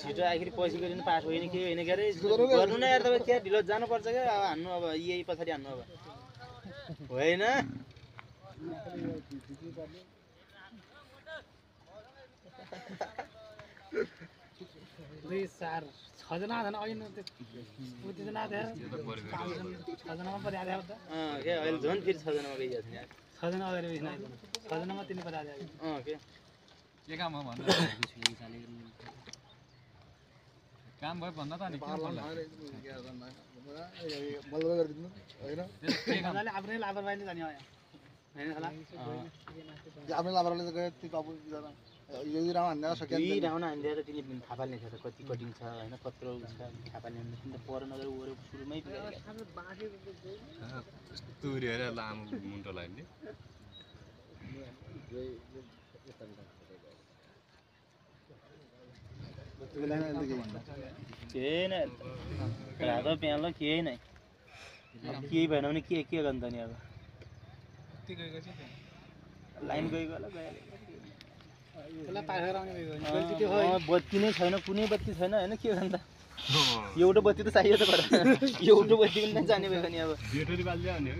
छिटो आखिर पैसा गरिन पास होइन के होइन के अरे गर्नु न यार तपाईँ क्या ढिलो जानुपर्छ क्या अब हान्नु अब यही पछाडि हान्नु अब होइन छजना छन् अहिले उतिजना थियो छजनामा परिहाल्यो त के अहिले झन् फेरि 6 जनामा गइरहेको छ यार छजना अगाडि बिस्ना छजनामा तिनी परिहाल्यो के काम हो भन्नु काम भयो भन्दा त अनि किन बोल्ला बलबल गरिदिनु हैन मजाले आफ्नै लापरवाहीले जाने हो हैन होला आफ्नै लापरवाहीले गयो ती बाबु जरा यो राउन्ड हान्दा सकिन्छ यही राउन्ड हान्दा त तिनी थाहा पाल्ने छ त कति कटिङ छ हैन कत्रो छ थाहा पाल्ने तिमी त पर नगर ओरे सुरुमै तुरी हेरे लामो मुन्टो लाग्ने केही नै रातो प्यालो केही नै केही भएन भने के गर्नु त नि अब लाइन गइगयो होला बत्ती नै छैन कुनै बत्ती छैन होइन के गर्नु त एउटा बत्ती त चाहियो त एउटा बत्ती पनि जाने भयो नि अब ब्याट्री बाल्दियो नि